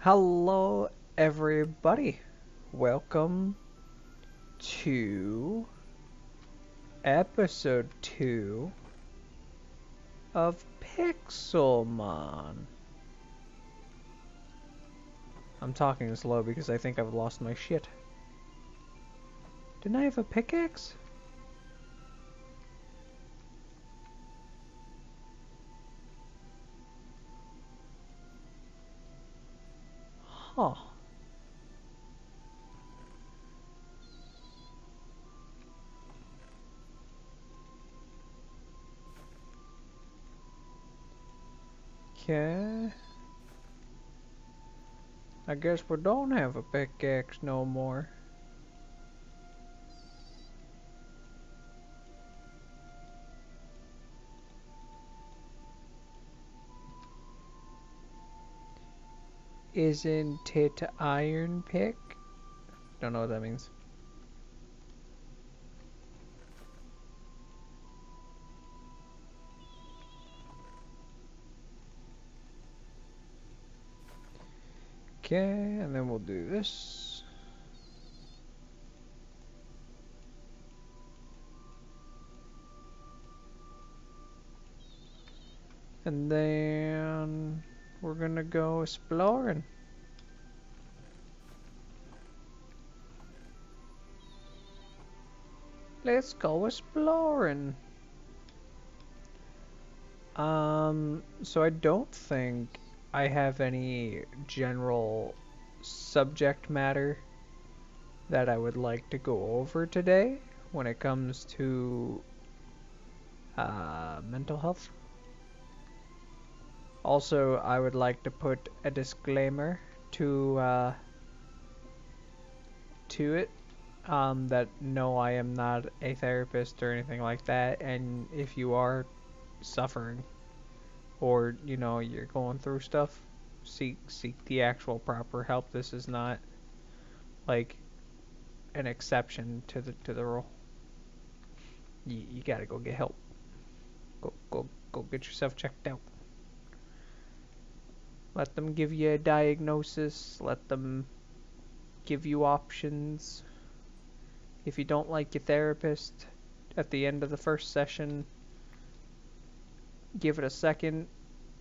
Hello, everybody. Welcome to episode 2 of Pixelmon. I'm talking slow because I think I've lost my shit. Didn't I have a pickaxe? Huh. Okay. I guess we don't have a pickaxe no more. Isn't it iron pick? Don't know what that means. Okay, and then we'll do this. And then we're gonna go exploring. Let's go exploring. So I don't think I have any general subject matter that I would like to go over today when it comes to mental health. Also, I would like to put a disclaimer to it that no, I am not a therapist or anything like that, and if you are suffering or you're going through stuff, seek the actual proper help. This is not like an exception to the rule. You gotta go get help. Go get yourself checked out. Let them give you a diagnosis. Let them give you options. If you don't like your therapist at the end of the first session, give it a second.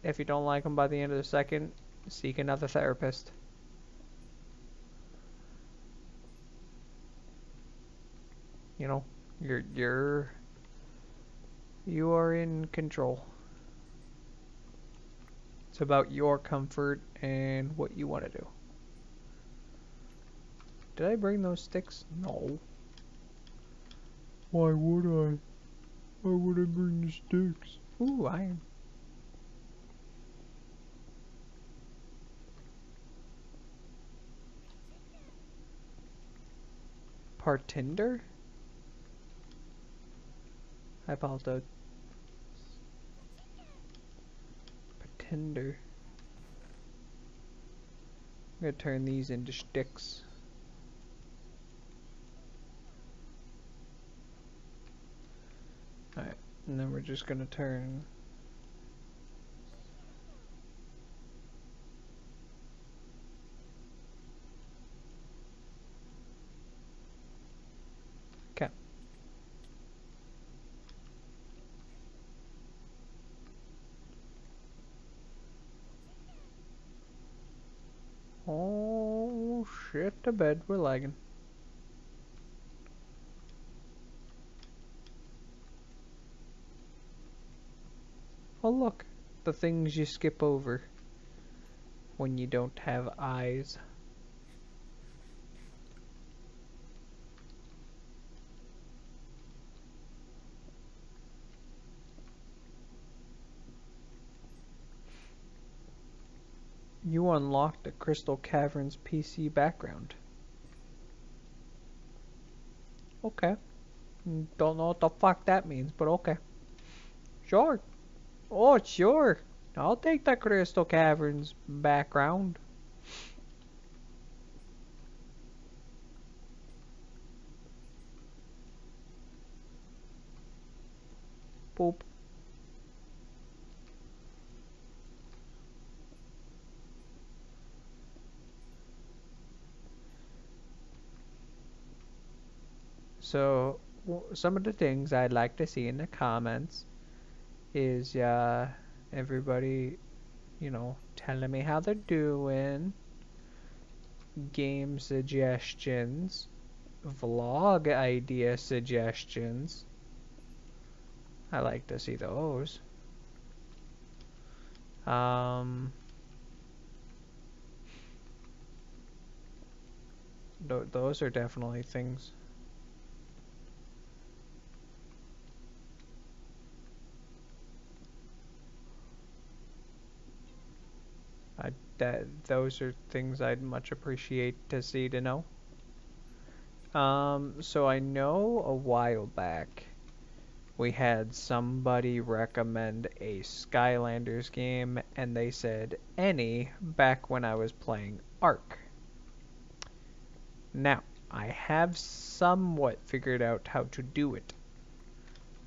If you don't like them by the end of the second, seek another therapist. You know, you are in control. It's about your comfort and what you want to do. Did I bring those sticks? No. Why would I? Why would I bring the sticks? Ooh, iron. Partinder? I apologize. Partinder. I'm gonna turn these into sticks. Alright, and then we're just gonna turn... Okay. Oh shit, the bed, we're lagging. Oh look, the things you skip over when you don't have eyes. You unlocked the Crystal Caverns PC background. Okay. Don't know what the fuck that means, but okay. Sure. Oh, sure. I'll take the Crystal Caverns background. Boop. So some of the things I'd like to see in the comments is everybody, telling me how they're doing, game suggestions, vlog idea suggestions. I like to see those. Those are definitely things. Those are things I'd much appreciate to see, to know. So I know a while back we had somebody recommend a Skylanders game, and they said any back when I was playing Ark. Now, I have somewhat figured out how to do it,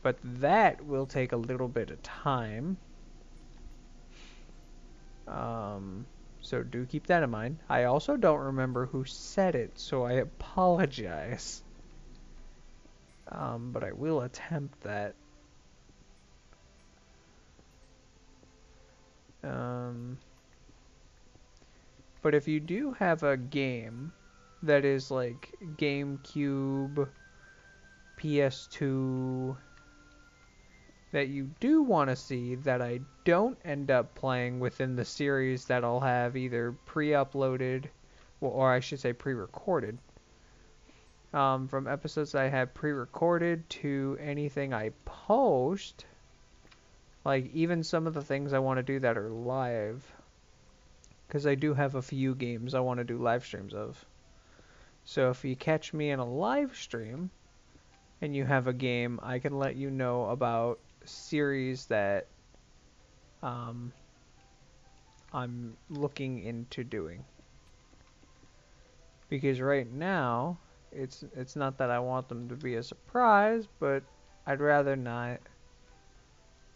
but that will take a little bit of time. So do keep that in mind. I also don't remember who said it, so I apologize. But I will attempt that. But if you do have a game that is like GameCube, PS2, that you do want to see that I don't end up playing within the series that I'll have either pre-uploaded, or I should say pre-recorded, from episodes I have pre-recorded to anything I post, like even some of the things I want to do that are live, because I do have a few games I want to do live streams of. So if you catch me in a live stream and you have a game, I can let you know about series that I'm looking into doing. Because right now, it's not that I want them to be a surprise, but I'd rather not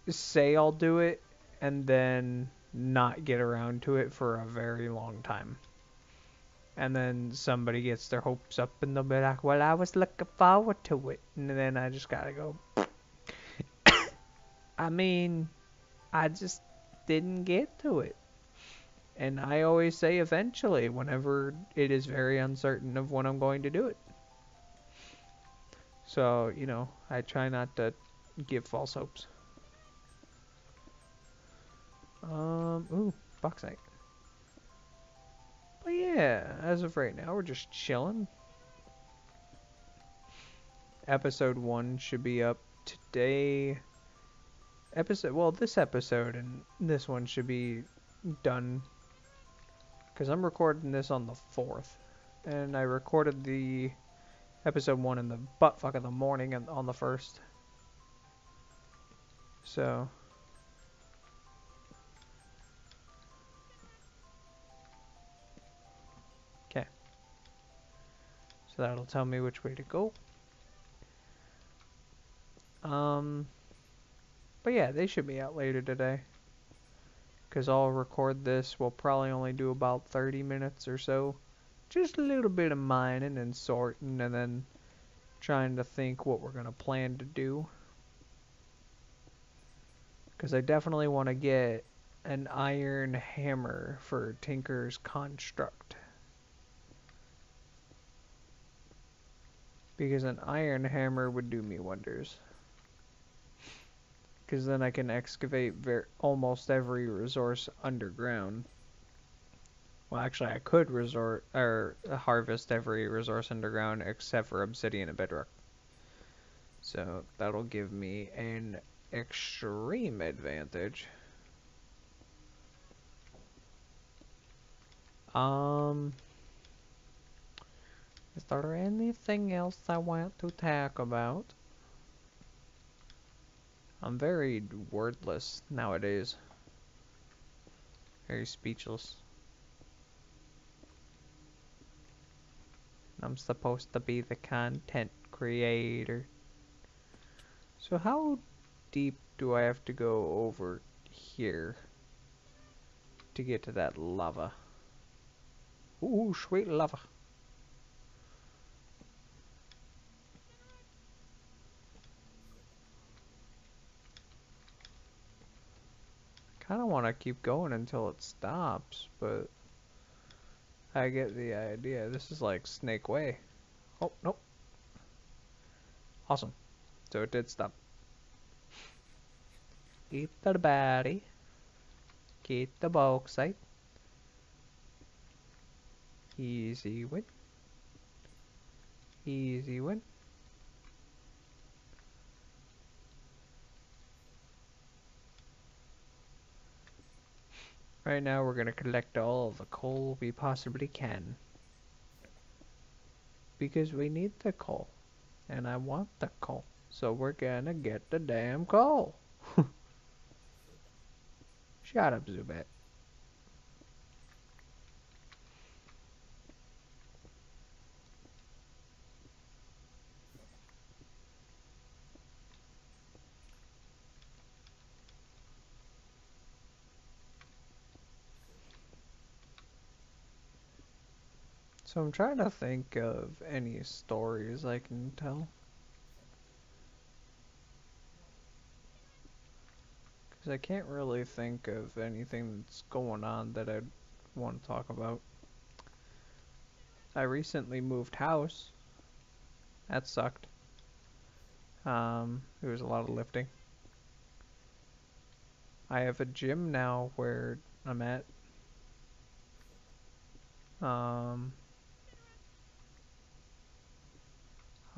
say I'll do it and then not get around to it for a very long time. And then somebody gets their hopes up and they'll be like, well, I was looking forward to it. And then I just gotta go, I mean, I just didn't get to it. And I always say eventually, whenever it is very uncertain of when I'm going to do it. So, I try not to give false hopes. Ooh, bauxite. But yeah, as of right now, we're just chilling. Episode 1 should be up today. This episode and this one should be done, because I'm recording this on the 4th, and I recorded the episode 1 in the buttfuck of the morning on the 1st. So okay, so that'll tell me which way to go. But yeah, they should be out later today, because I'll record this. We'll probably only do about 30 minutes or so. Just a little bit of mining and sorting, and then trying to think what we're going to plan to do. Because I definitely want to get an iron hammer for Tinker's Construct. Because an iron hammer would do me wonders. Because then I can excavate almost every resource underground. Well, actually, I could harvest every resource underground except for obsidian and bedrock. So that'll give me an extreme advantage. Is there anything else I want to talk about? I'm very wordless nowadays. Very speechless. I'm supposed to be the content creator. So how deep do I have to go over here to get to that lava? Ooh, sweet lava. to keep going until it stops, but I get the idea. This is like Snake Way. Oh, nope. Awesome. So it did stop. Keep the battery. Keep the bauxite. Easy win. Easy win. Right now we're gonna collect all of the coal we possibly can. Because we need the coal. And I want the coal. So we're gonna get the damn coal. Shut up, Zubat. So I'm trying to think of any stories I can tell. Because I can't really think of anything that's going on that I'd want to talk about. I recently moved house. That sucked. There was a lot of lifting. I have a gym now where I'm at. Um,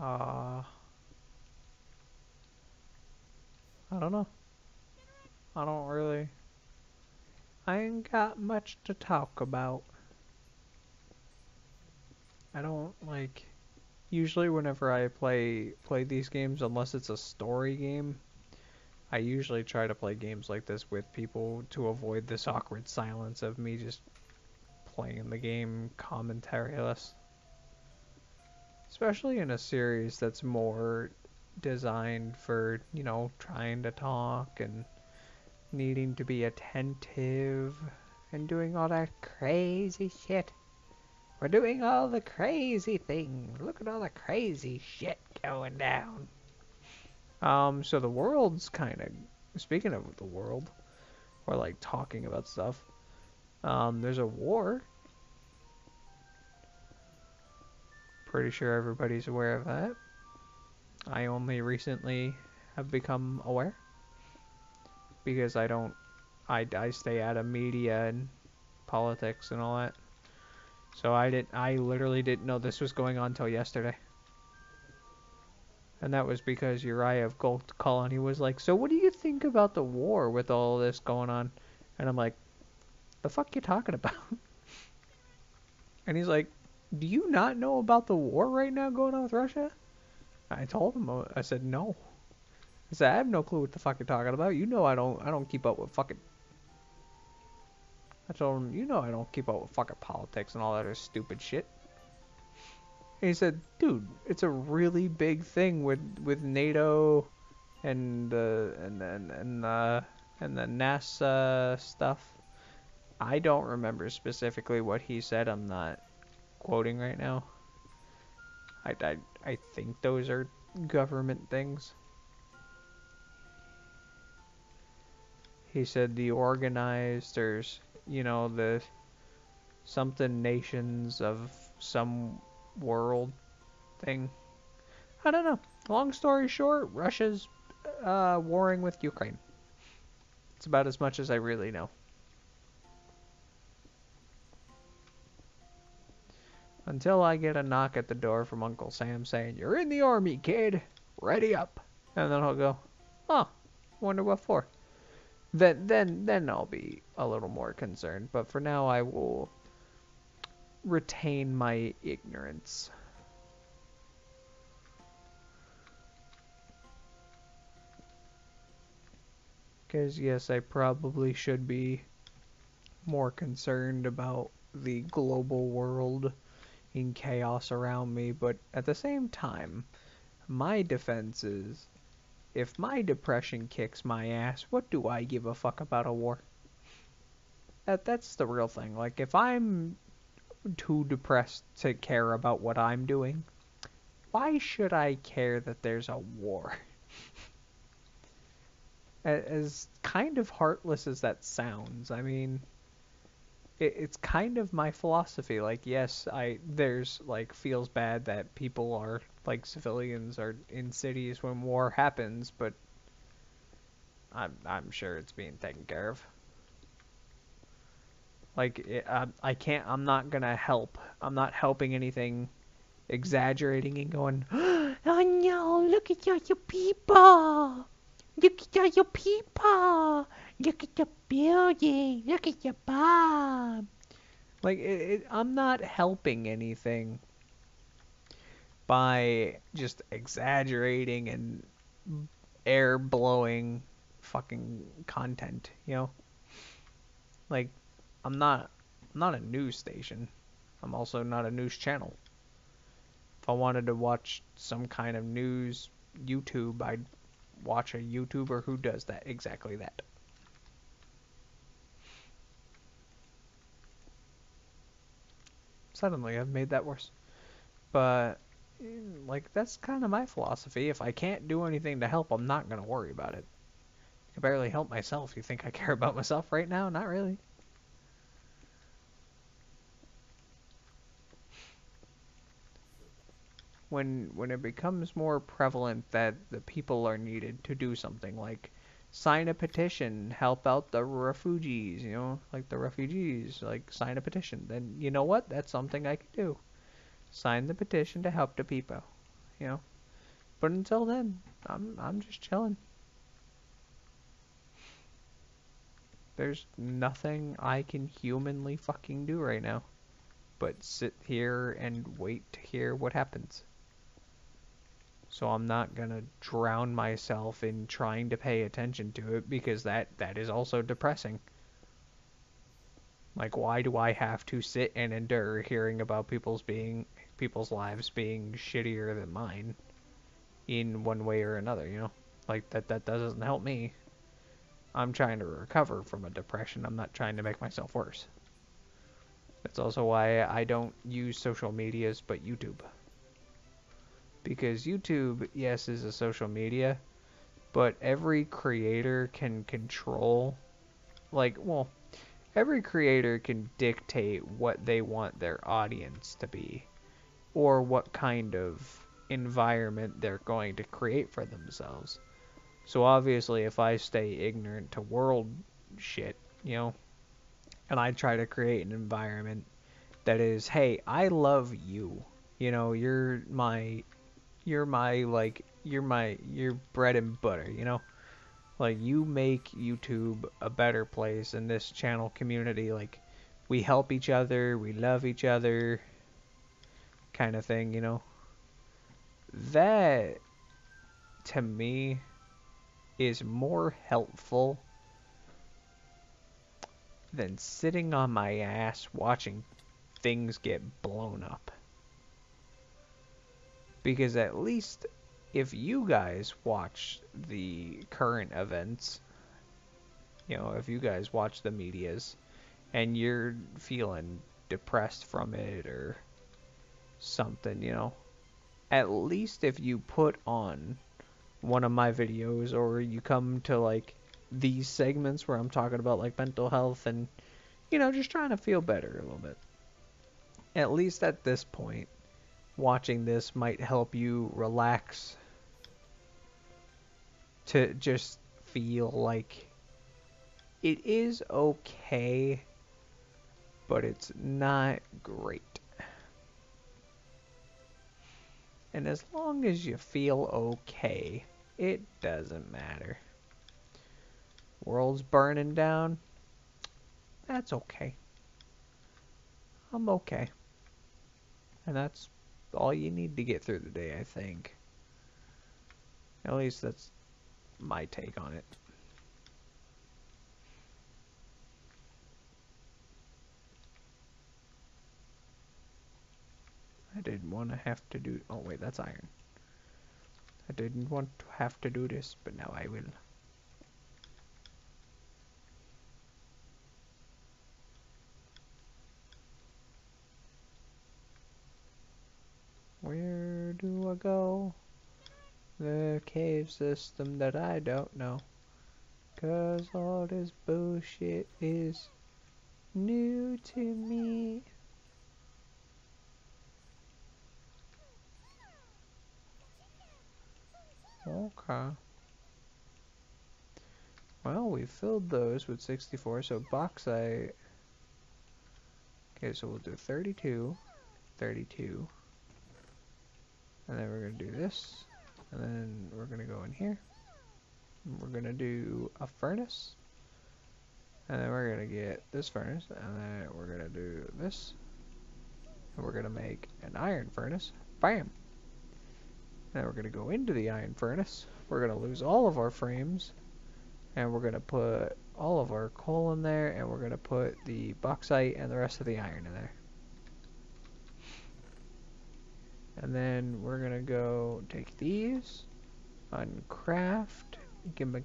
I don't know. I don't really. I ain't got much to talk about. I don't like. Usually, whenever I play these games, unless it's a story game, I usually try to play games like this with people to avoid this awkward silence of me just playing the game commentaryless. Especially in a series that's more designed for, you know, trying to talk and needing to be attentive and doing all that crazy shit. We're doing all the crazy things. Look at all the crazy shit going down. So the world's kind of, speaking of the world, or like talking about stuff, there's a war. Pretty sure everybody's aware of that. I only recently have become aware because I stay out of media and politics and all that. So I literally didn't know this was going on until yesterday. And that was because Uriah of Gold Colony was like, so what do you think about the war with all this going on? And I'm like, the fuck you talking about? And he's like, do you not know about the war right now going on with Russia? I told him, I said, no. I said, I have no clue what the fuck you're talking about. You know I don't keep up with fucking... I told him, you know I don't keep up with fucking politics and all that other stupid shit. And he said, dude, it's a really big thing with NATO and the NASA stuff. I don't remember specifically what he said. I'm not quoting right now. I think those are government things. He said the organized, there's, you know, the something nations of some world thing. I don't know. Long story short, Russia's warring with Ukraine. It's about as much as I really know. Until I get a knock at the door from Uncle Sam saying, you're in the army, kid. Ready up. And then I'll go, oh, wonder what for. Then I'll be a little more concerned. But for now, I will retain my ignorance. Because, yes, I probably should be more concerned about the global world in chaos around me, but at the same time, my defense is, if my depression kicks my ass, what do I give a fuck about a war? That's the real thing. Like, if I'm too depressed to care about what I'm doing, why should I care that there's a war? As kind of heartless as that sounds, I mean, it's kind of my philosophy. Like, yes, there's like feels bad that people are like civilians are in cities when war happens, but I'm sure it's being taken care of. Like, I can't. I'm not gonna help. I'm not helping anything. Exaggerating and going, oh no, look at all your people. Look at all your people. Look at the building. Look at your bomb. Like, I'm not helping anything by just exaggerating and air blowing fucking content, you know? Like, I'm not a news station. I'm also not a news channel. If I wanted to watch some kind of news YouTube, I'd watch a YouTuber who does that exactly that. Suddenly, I've made that worse. But like that's kind of my philosophy. If I can't do anything to help, I'm not gonna worry about it. I can barely help myself. You think I care about myself right now? Not really. When it becomes more prevalent that the people are needed to do something, like sign a petition, help out the refugees, you know, like the refugees, like sign a petition, then you know what? That's something I can do. Sign the petition to help the people, you know. But until then, I'm just chilling. There's nothing I can humanly fucking do right now but sit here and wait to hear what happens. So I'm not gonna drown myself in trying to pay attention to it because that is also depressing. Like, why do I have to sit and endure hearing about people's lives being shittier than mine in one way or another, you know? Like that doesn't help me. I'm trying to recover from a depression. I'm not trying to make myself worse. That's also why I don't use social medias but YouTube. Because YouTube, yes, is a social media, but every creator can control, like, well, every creator can dictate what they want their audience to be, or what kind of environment they're going to create for themselves. So obviously, if I stay ignorant to world shit, you know, and I try to create an environment that is, hey, I love you. You know, you're bread and butter, you know? Like you make YouTube a better place in this channel community. Like we help each other, we love each other, kind of thing, you know? That to me is more helpful than sitting on my ass watching things get blown up. Because at least if you guys watch the current events, you know, if you guys watch the medias and you're feeling depressed from it or something, you know, at least if you put on one of my videos or you come to like these segments where I'm talking about like mental health and, you know, just trying to feel better a little bit. At least at this point, watching this might help you relax to just feel like it is okay, but it's not great. And as long as you feel okay, it doesn't matter. World's burning down, that's okay. I'm okay. And that's all you need to get through the day, I think. At least that's my take on it. I didn't want to have to do... Oh, wait, that's iron. I didn't want to have to do this, but now I will. Where do I go? The cave system that I don't know. 'cause all this bullshit is new to me. Okay. Well, we filled those with 64, so bauxite. Okay, so we'll do 32, 32. And then we're going to do this. And then we're going to go in here. And we're going to do a furnace. And then we're going to get this furnace. And then we're going to do this. And we're going to make an iron furnace. Bam! Then we're going to go into the iron furnace. We're going to lose all of our frames. And we're going to put all of our coal in there. And we're going to put the bauxite and the rest of the iron in there. And then we're going to go take these. Uncraft. Gimme.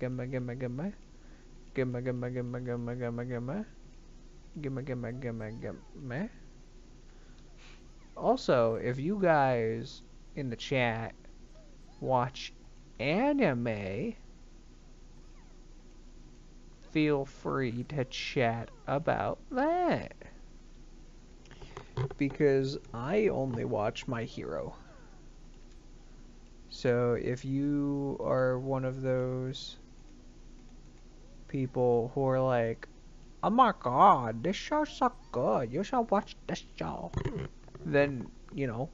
Also, if you guys in the chat watch anime, feel free to chat about that. Because I only watch My Hero. So if you are one of those people who are like, oh my god, this show's so good, you should watch this show, then, you know,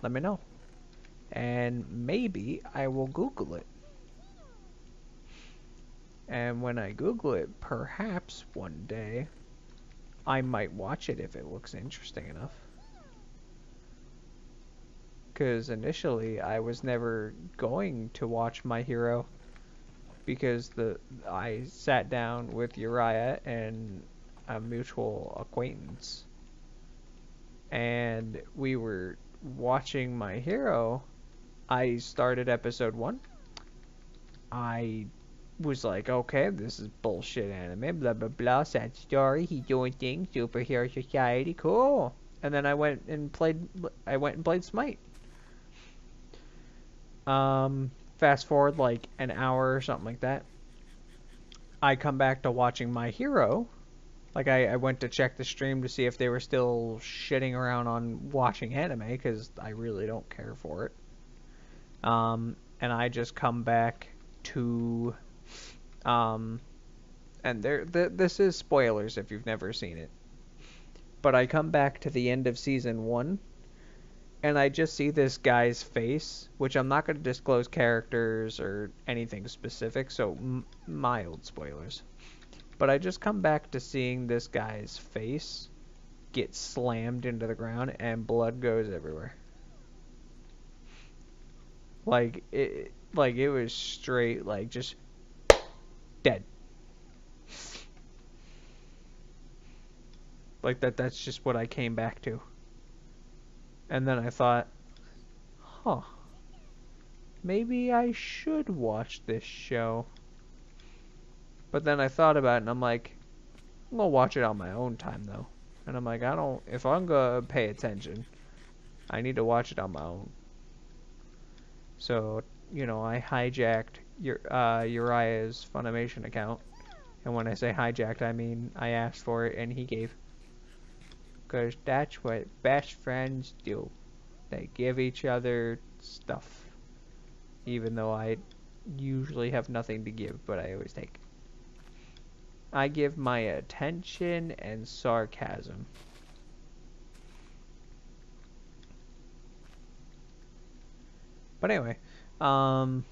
let me know. And maybe I will Google it. And when I Google it, perhaps one day, I might watch it if it looks interesting enough. Because initially, I was never going to watch My Hero. Because I sat down with Uriah and a mutual acquaintance. And we were watching My Hero. I started episode 1. I was like, okay, this is bullshit anime, blah blah blah, sad story, he doing things, superhero society, cool. And then I went and played Smite. Fast forward like an hour or something like that. I come back to watching My Hero. Like I went to check the stream to see if they were still shitting around on watching anime, because I really don't care for it. And I just come back to and this is spoilers if you've never seen it, but I come back to the end of season 1 and I just see this guy's face, which I'm not going to disclose characters or anything specific, so mild spoilers, but I just come back to seeing this guy's face get slammed into the ground and blood goes everywhere. Like it was straight, like, just dead. Like that's just what I came back to. And then I thought, huh, maybe I should watch this show. But then I thought about it and I'm like, I'm gonna watch it on my own time though. And I'm like, if I'm gonna pay attention, I need to watch it on my own. So, you know, I hijacked Uriah's Funimation account. And when I say hijacked, I mean I asked for it and he gave. Because that's what best friends do. They give each other stuff. Even though I usually have nothing to give, but I always take. I give my attention and sarcasm. But anyway, but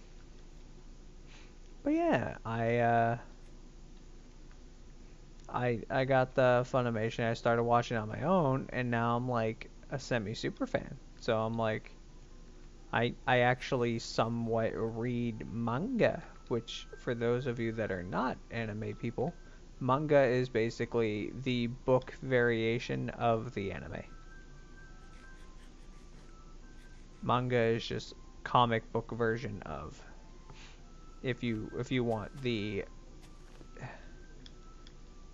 yeah, I got the Funimation. I started watching on my own, and now I'm like a semi-super fan. So I'm like, I actually somewhat read manga, which for those of you that are not anime people, manga is basically the book variation of the anime. Manga is just comic book version of, if you want the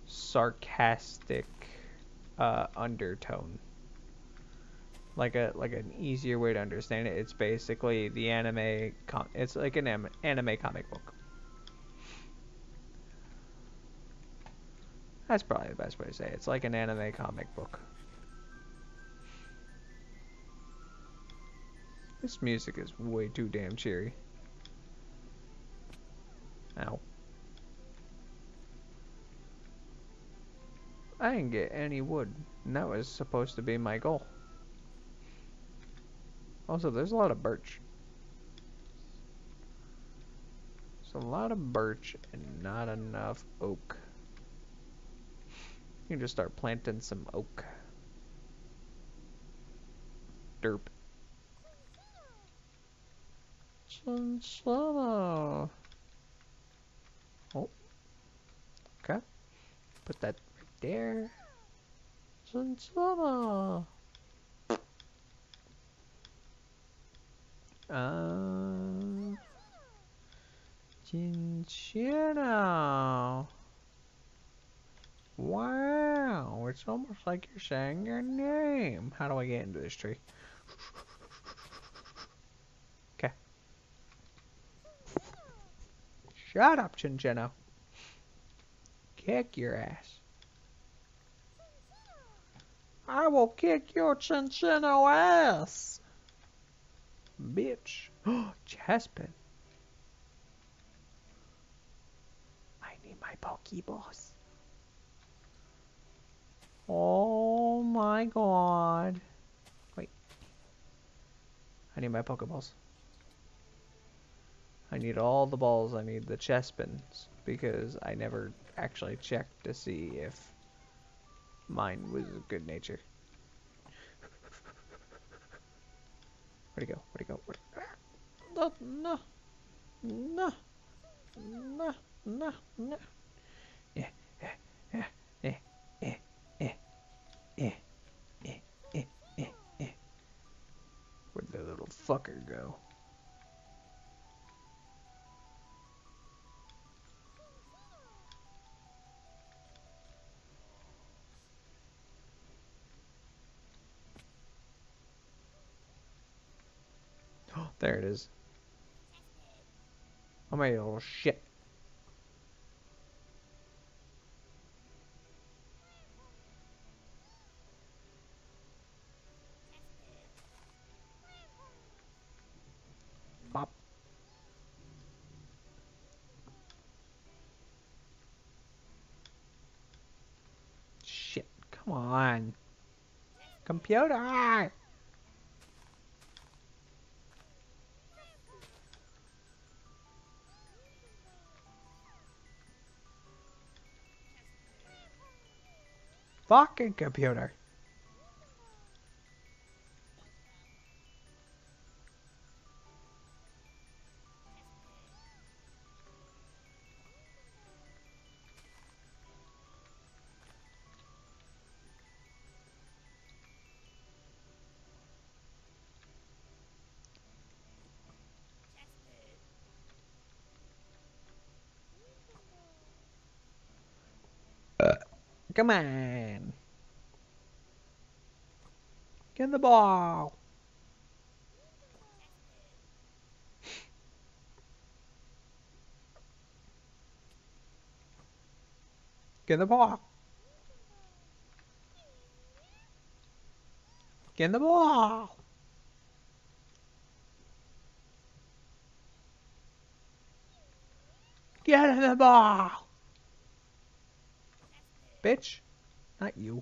sarcastic undertone, like an easier way to understand it, it's basically the anime it's like an anime comic book. That's probably the best way to say it. It's like an anime comic book. This music is way too damn cheery. Ow. I didn't get any wood, and that was supposed to be my goal. Also, there's a lot of birch. There's a lot of birch and not enough oak. You can just start planting some oak. Derp. Chinchilla. Oh, okay. Put that right there. Chinchilla. Chinchilla. Wow, it's almost like you're saying your name. How do I get into this tree? Okay. Shut up, Chinchilla. Kick your ass. I will kick your Chinchilla ass. Bitch. Chespin. I need my Pokeballs. Oh my god. Wait. I need my Pokeballs. I need all the balls. I need the Chespins. Because I never actually checked to see if mine was good nature. Where'd he go? Where'd he go? No, no, no, no, no, no. Yeah, yeah, yeah, yeah, yeah, yeah, yeah, yeah, yeah, yeah, yeah. Where'd the little fucker go? Oh, there it is. Oh my little shit. Bop. Shit. Come on. Computer! Fucking computer. Come on. Get the ball. Get the ball. Get the ball. Get the ball. Bitch. Not you.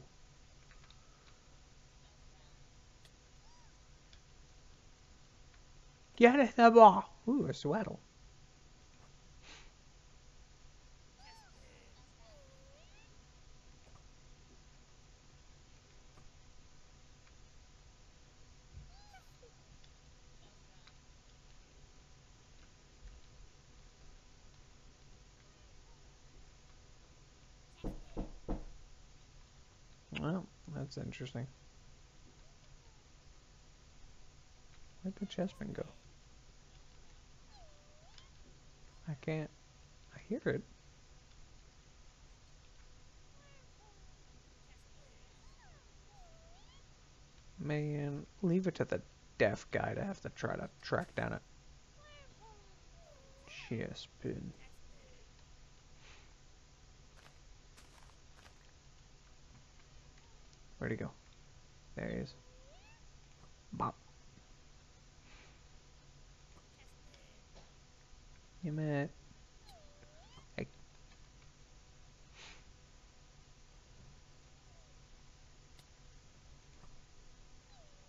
Get the ball. Ooh, a sweatle. Well, that's interesting. Where'd the chessman go? I can't. I hear it. Man, leave it to the deaf guy to have to try to track down it. Chespin. Where'd he go? There he is. Bop. You met. Hey.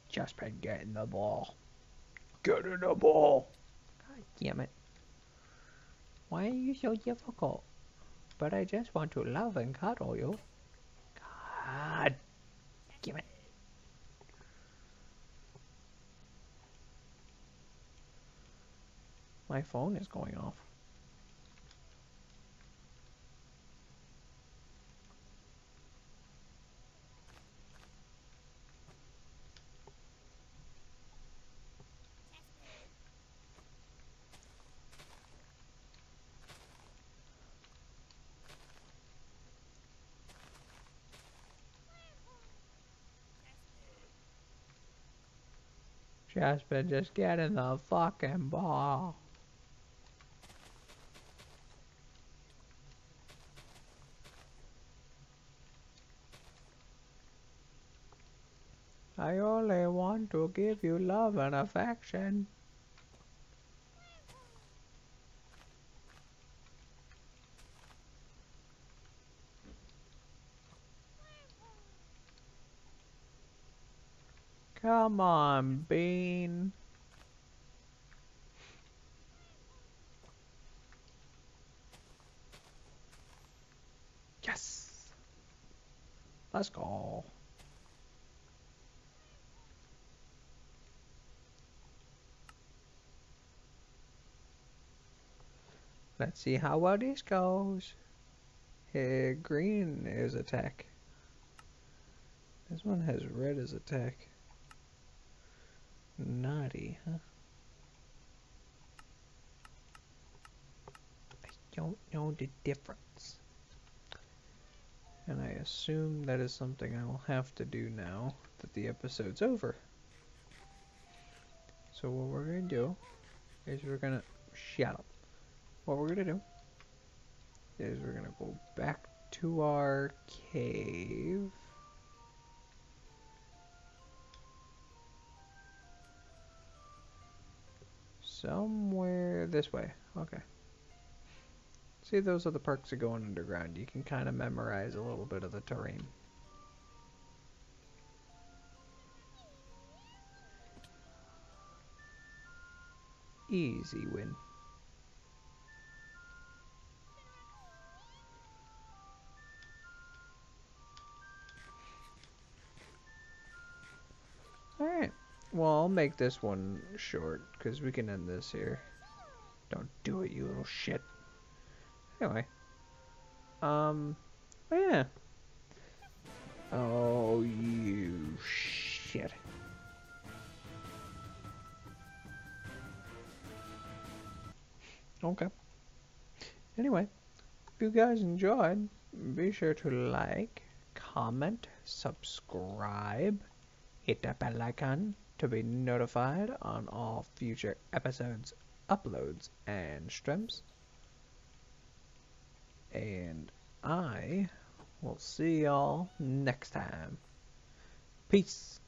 Just been getting the ball. Get in the ball. God damn it. Why are you so difficult? But I just want to love and cuddle you. God damn it. My phone is going off. Jasper, just get in the fucking ball. I only want to give you love and affection. Come on, Bean. Yes. Let's go. Let's see how well this goes. Hey, green is attack. This one has red as attack. Naughty, huh? I don't know the difference. And I assume that is something I will have to do now that the episode's over. So what we're gonna do is we're gonna shut up. What we're gonna do is we're gonna go back to our cave. Somewhere this way. Okay. See, those are the perks of going underground. You can kind of memorize a little bit of the terrain. Easy win. Alright. Well, I'll make this one short, because we can end this here. Don't do it, you little shit. Anyway. But yeah. Oh, you shit. Okay. Anyway, if you guys enjoyed, be sure to like, comment, subscribe, hit that bell icon to be notified on all future episodes, uploads, and streams. And I will see y'all next time. Peace.